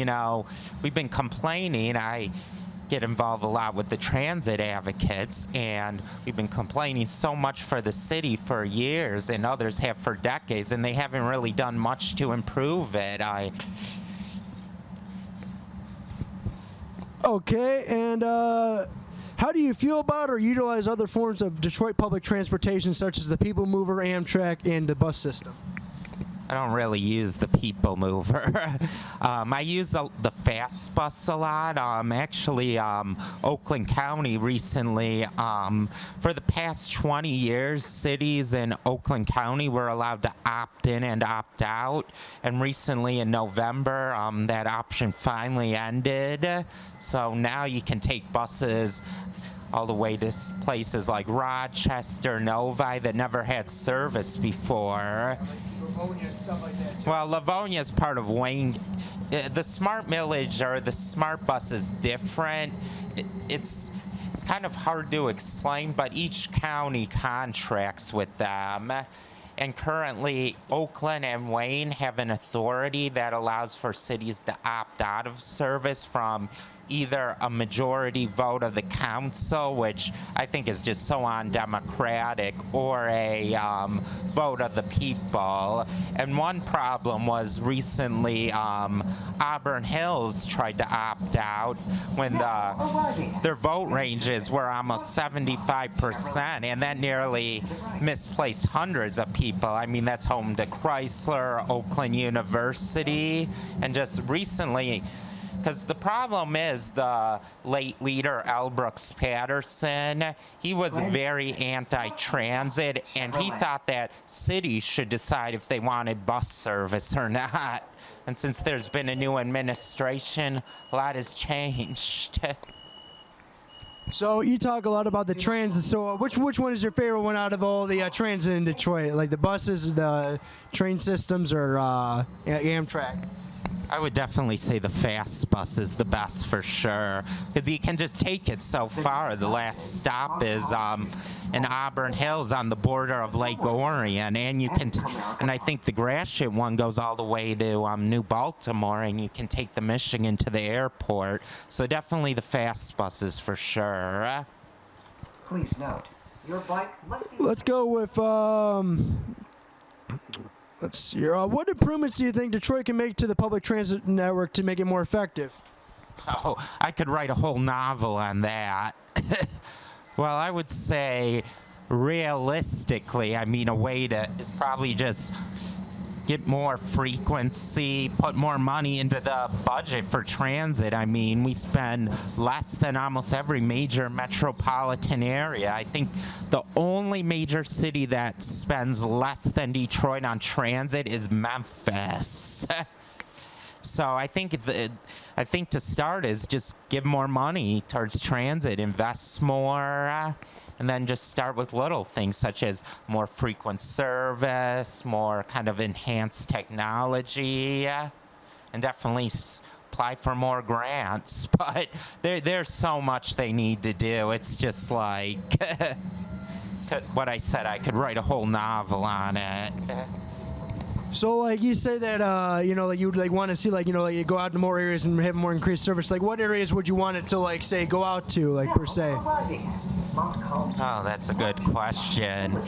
Speaker 10: we've been complaining. I get involved a lot with the transit advocates, and we've been complaining so much for the city for years, and others have for decades, and they haven't really done much to improve it.
Speaker 4: Okay, and how do you feel about or utilize other forms of Detroit public transportation, such as the People Mover, Amtrak, and the bus system?
Speaker 10: I don't really use the people mover. I use the fast bus a lot. Actually, Oakland County recently, for the past 20 years, cities in Oakland County were allowed to opt in and opt out. And recently in November, that option finally ended. So now you can take buses all the way to places like Rochester, Novi that never had service before.
Speaker 4: Livonia and stuff like that, too.
Speaker 10: Well, Livonia is part of Wayne. The Smart Millage or the Smart Bus is different. It's kind of hard to explain, but each county contracts with them. And currently, Oakland and Wayne have an authority that allows for cities to opt out of service from either a majority vote of the council, which I think is just so undemocratic, or a vote of the people. And one problem was recently Auburn Hills tried to opt out when their vote ranges were almost 75%, and that nearly misplaced hundreds of people. I mean, that's home to Chrysler, Oakland University, and just recently, because the problem is the late leader, L. Brooks Patterson, he was very anti-transit, and he thought that cities should decide if they wanted bus service or not. And since there's been a new administration, a lot has changed.
Speaker 4: So you talk a lot about the transit. So which one is your favorite one out of all the transit in Detroit? Like the buses, the train systems, or Amtrak?
Speaker 10: I would definitely say the fast bus is the best for sure, because you can just take it so far. The last stop is in Auburn Hills on the border of Lake Orion, and you can, and I think the Gratiot one goes all the way to New Baltimore, and you can take the Michigan to the airport. So definitely the fast buses for sure.
Speaker 2: Please note, your bike must be...
Speaker 4: Let's go with let's see. What improvements do you think Detroit can make to the public transit network to make it more effective?
Speaker 10: Oh, I could write a whole novel on that. Well, I would say realistically, I mean, a way to is probably just get more frequency, put more money into the budget for transit. I mean, we spend less than almost every major metropolitan area. I think the only major city that spends less than Detroit on transit is Memphis. So I think to start is just give more money towards transit, invest more, and then just start with little things such as more frequent service, more kind of enhanced technology, and definitely apply for more grants. But there's so much they need to do. It's just like what I said, I could write a whole novel on it.
Speaker 4: So, like, you say that, like, you'd, like, want to see, like, like, you go out to more areas and have more increased service. Like, what areas would you want it to, like, say, go out to, like, per se?
Speaker 10: Oh, that's a good question.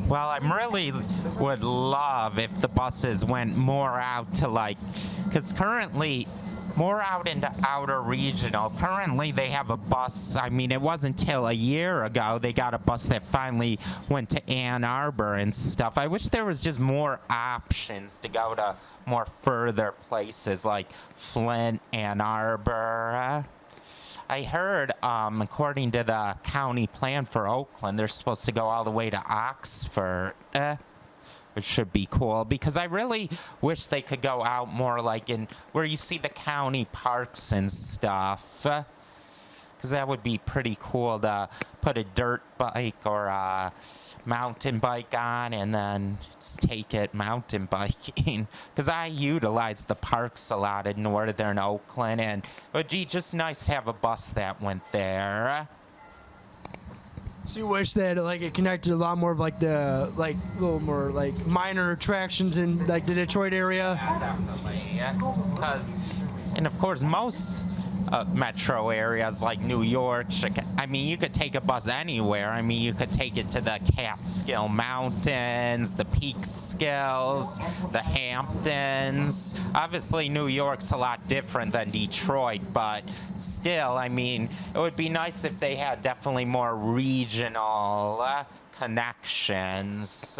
Speaker 10: Well, I really would love if the buses went more out to, like, because currently, more out into outer regional. Currently, they have a bus. I mean, it wasn't until a year ago they got a bus that finally went to Ann Arbor and stuff. I wish there was just more options to go to more further places like Flint, Ann Arbor. I heard, according to the county plan for Oakland, they're supposed to go all the way to Oxford. Which should be cool, because I really wish they could go out more like in where you see the county parks and stuff, because that would be pretty cool to put a dirt bike or a mountain bike on and then just take it mountain biking, because I utilize the parks a lot in northern Oakland, and it would be just nice to have a bus that went there.
Speaker 4: So you wish that, like, it connected a lot more of, like, the, like, little more, like, minor attractions in, like, the Detroit area?
Speaker 10: Definitely, because, and of course, most metro areas like New York, Chicago, I mean, you could take a bus anywhere. I mean, you could take it to the Catskill Mountains, the Peekskills, the Hamptons. Obviously, New York's a lot different than Detroit, but still, I mean, it would be nice if they had definitely more regional connections.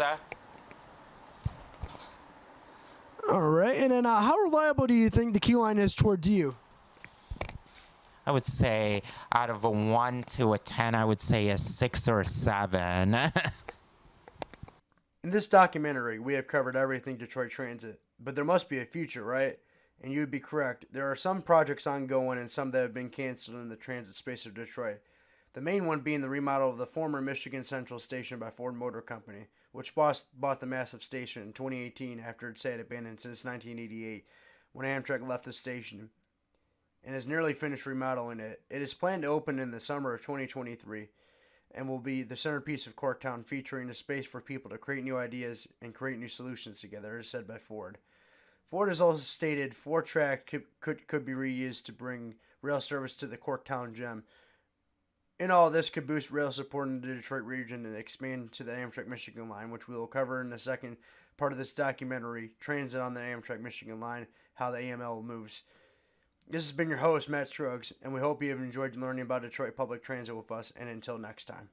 Speaker 4: All right, and then how reliable do you think the Qline is towards you?
Speaker 10: I would say out of a 1 to a 10, I would say a 6 or a 7.
Speaker 1: In this documentary, we have covered everything Detroit Transit, but there must be a future, right? And you would be correct. There are some projects ongoing and some that have been canceled in the transit space of Detroit. The main one being the remodel of the former Michigan Central Station by Ford Motor Company, which bought the massive station in 2018 after it sat abandoned since 1988 when Amtrak left the station, and is nearly finished remodeling it. It is planned to open in the summer of 2023 and will be the centerpiece of Corktown, featuring a space for people to create new ideas and create new solutions together, as said by Ford. Ford has also stated 4-track could be reused to bring rail service to the Corktown gem. In all, this could boost rail support in the Detroit region and expand to the Amtrak Michigan line, which we will cover in the second part of this documentary, Transit on the Amtrak Michigan line, how the AML moves. This has been your host, Matt Scruggs, and we hope you have enjoyed learning about Detroit public transit with us, and until next time.